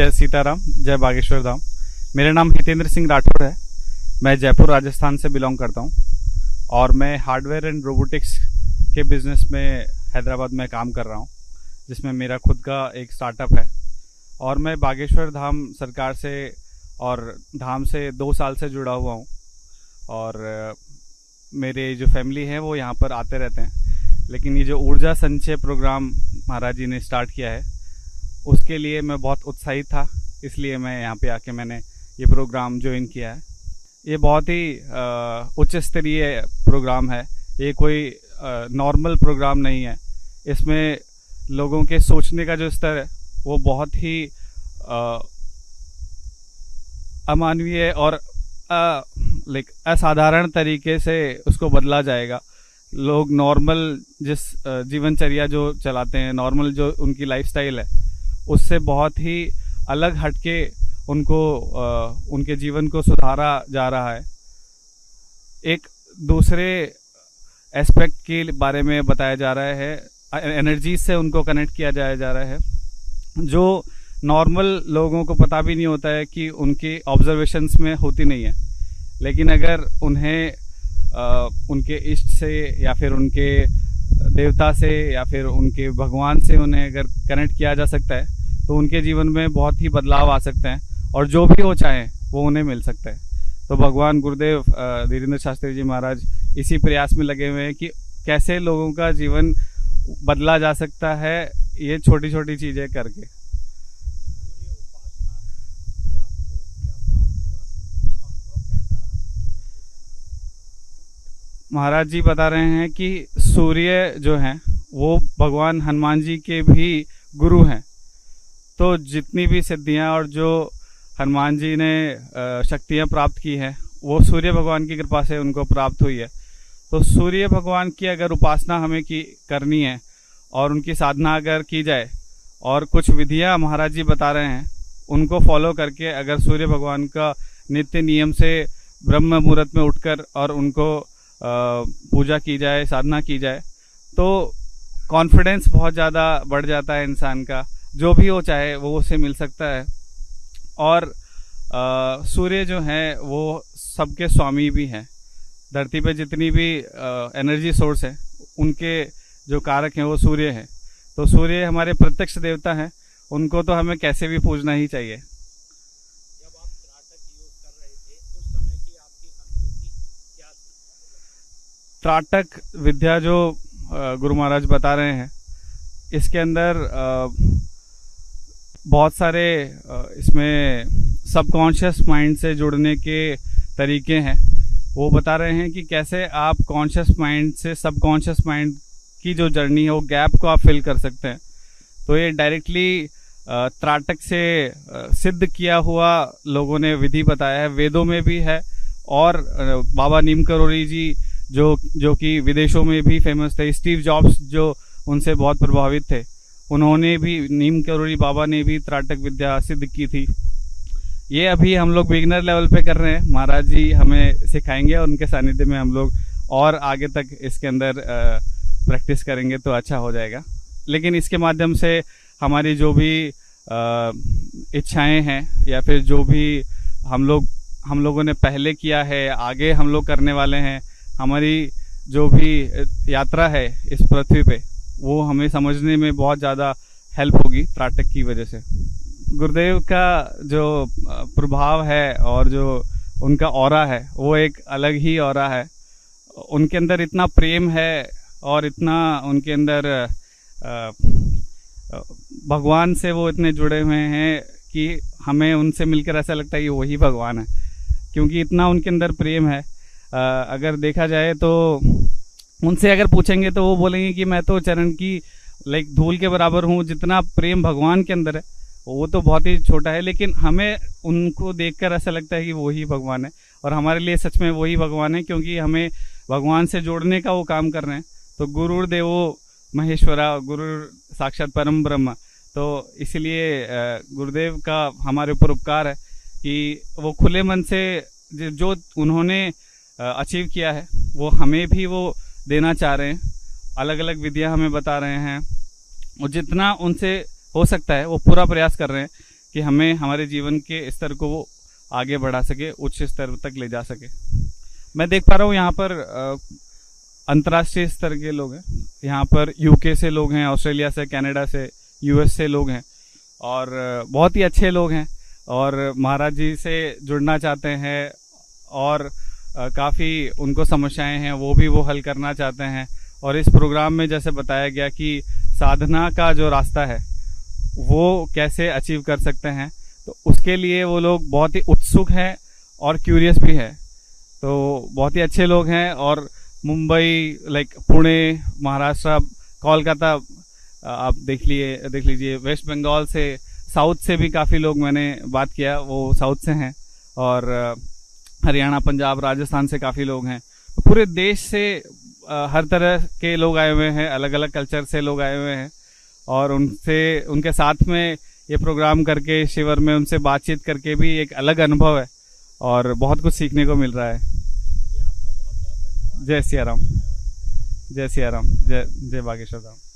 जय सीताराम, जय बागेश्वर धाम। मेरा नाम हितेंद्र सिंह राठौर है। मैं जयपुर राजस्थान से बिलोंग करता हूँ और मैं हार्डवेयर एंड रोबोटिक्स के बिज़नेस में हैदराबाद में काम कर रहा हूँ, जिसमें मेरा खुद का एक स्टार्टअप है। और मैं बागेश्वर धाम सरकार से और धाम से 2 साल से जुड़ा हुआ हूँ और मेरे जो फैमिली है वो यहाँ पर आते रहते हैं। लेकिन ये जो ऊर्जा संचय प्रोग्राम महाराज जी ने स्टार्ट किया है, उसके लिए मैं बहुत उत्साहित था, इसलिए मैं यहाँ पे आके मैंने ये प्रोग्राम ज्वाइन किया है। ये बहुत ही उच्च स्तरीय प्रोग्राम है, ये कोई नॉर्मल प्रोग्राम नहीं है। इसमें लोगों के सोचने का जो स्तर है वो बहुत ही अमानवीय और असाधारण तरीके से उसको बदला जाएगा। लोग नॉर्मल जिस जीवनचर्या जो चलाते हैं, नॉर्मल जो उनकी लाइफस्टाइल है, उससे बहुत ही अलग हटके उनको उनके जीवन को सुधारा जा रहा है। एक दूसरे एस्पेक्ट के बारे में बताया जा रहा है, एनर्जी से उनको कनेक्ट किया जा रहा है, जो नॉर्मल लोगों को पता भी नहीं होता है कि उनके ऑब्जर्वेशंस में होती नहीं है। लेकिन अगर उन्हें उनके इष्ट से या फिर उनके देवता से या फिर उनके भगवान से उन्हें अगर कनेक्ट किया जा सकता है तो उनके जीवन में बहुत ही बदलाव आ सकते हैं और जो भी वो चाहें वो उन्हें मिल सकता है। तो भगवान गुरुदेव धीरेन्द्र शास्त्री जी महाराज इसी प्रयास में लगे हुए हैं कि कैसे लोगों का जीवन बदला जा सकता है, ये छोटी छोटी चीज़ें करके। महाराज जी बता रहे हैं कि सूर्य जो हैं वो भगवान हनुमान जी के भी गुरु हैं। तो जितनी भी सिद्धियां और जो हनुमान जी ने शक्तियां प्राप्त की हैं वो सूर्य भगवान की कृपा से उनको प्राप्त हुई है। तो सूर्य भगवान की अगर उपासना हमें करनी है और उनकी साधना अगर की जाए और कुछ विधियां महाराज जी बता रहे हैं उनको फॉलो करके अगर सूर्य भगवान का नित्य नियम से ब्रह्म मुहूर्त में उठकर और उनको पूजा की जाए, साधना की जाए, तो कॉन्फिडेंस बहुत ज़्यादा बढ़ जाता है इंसान का। जो भी वो चाहे वो उसे मिल सकता है। और सूर्य जो है वो सबके स्वामी भी हैं। धरती पे जितनी भी एनर्जी सोर्स है उनके जो कारक हैं वो सूर्य हैं। तो सूर्य हमारे प्रत्यक्ष देवता हैं, उनको तो हमें कैसे भी पूजना ही चाहिए। जब आप त्राटक योग कर रहे थे उस समय की आपकी अनुभूति क्या थी? त्राटक विद्या जो गुरु महाराज बता रहे हैं, इसके अंदर बहुत सारे इसमें सबकॉन्शियस माइंड से जुड़ने के तरीके हैं। वो बता रहे हैं कि कैसे आप कॉन्शियस माइंड से सबकॉन्शियस माइंड की जो जर्नी है वो गैप को आप फिल कर सकते हैं। तो ये डायरेक्टली त्राटक से सिद्ध किया हुआ लोगों ने विधि बताया है, वेदों में भी है। और बाबा नीम करोली जी जो कि विदेशों में भी फेमस थे, स्टीव जॉब्स जो उनसे बहुत प्रभावित थे, उन्होंने भी, नीम करोली बाबा ने भी त्राटक विद्या सिद्ध की थी। ये अभी हम लोग बिगिनर लेवल पे कर रहे हैं, महाराज जी हमें सिखाएंगे और उनके सानिध्य में हम लोग और आगे तक इसके अंदर प्रैक्टिस करेंगे तो अच्छा हो जाएगा। लेकिन इसके माध्यम से हमारी जो भी इच्छाएं हैं या फिर जो भी हम लोगों ने पहले किया है, आगे हम लोग करने वाले हैं, हमारी जो भी यात्रा है इस पृथ्वी पे, वो हमें समझने में बहुत ज़्यादा हेल्प होगी त्राटक की वजह से। गुरुदेव का जो प्रभाव है और जो उनका ऑरा है वो एक अलग ही ऑरा है। उनके अंदर इतना प्रेम है और इतना उनके अंदर भगवान से वो इतने जुड़े हुए हैं कि हमें उनसे मिलकर ऐसा लगता है कि वही भगवान है, क्योंकि इतना उनके अंदर प्रेम है। अगर देखा जाए तो उनसे अगर पूछेंगे तो वो बोलेंगे कि मैं तो चरण की धूल के बराबर हूँ। जितना प्रेम भगवान के अंदर है वो तो बहुत ही छोटा है, लेकिन हमें उनको देखकर ऐसा लगता है कि वही भगवान है और हमारे लिए सच में वही भगवान है, क्योंकि हमें भगवान से जोड़ने का वो काम कर रहे हैं। तो गुरुर्देवो महेश्वरा, गुरु साक्षात परम ब्रह्म। तो इसलिए गुरुदेव का हमारे ऊपर उपकार है कि वो खुले मन से जो उन्होंने अचीव किया है वो हमें भी वो देना चाह रहे हैं। अलग अलग विधियां हमें बता रहे हैं और जितना उनसे हो सकता है वो पूरा प्रयास कर रहे हैं कि हमें हमारे जीवन के स्तर को वो आगे बढ़ा सके, उच्च स्तर तक ले जा सके। मैं देख पा रहा हूँ यहाँ पर अंतर्राष्ट्रीय स्तर के लोग हैं, यहाँ पर यूके से लोग हैं, ऑस्ट्रेलिया से, कनाडा से, यूएस से लोग हैं और बहुत ही अच्छे लोग हैं और महाराज जी से जुड़ना चाहते हैं और काफ़ी उनको समस्याएं हैं वो हल करना चाहते हैं। और इस प्रोग्राम में जैसे बताया गया कि साधना का जो रास्ता है वो कैसे अचीव कर सकते हैं, तो उसके लिए वो लोग बहुत ही उत्सुक हैं और क्यूरियस भी है। तो बहुत ही अच्छे लोग हैं और मुंबई, पुणे, महाराष्ट्र, कोलकाता, आप देख लीजिए, वेस्ट बंगाल से, साउथ से भी काफ़ी लोग मैंने बात किया, वो साउथ से हैं और हरियाणा, पंजाब, राजस्थान से काफ़ी लोग हैं। पूरे देश से हर तरह के लोग आए हुए हैं, अलग अलग कल्चर से लोग आए हुए हैं और उनके साथ में ये प्रोग्राम करके, शिविर में उनसे बातचीत करके भी एक अलग अनुभव है और बहुत कुछ सीखने को मिल रहा है। जय सिया राम, जय सिया राम, जय बागेश्वर धाम।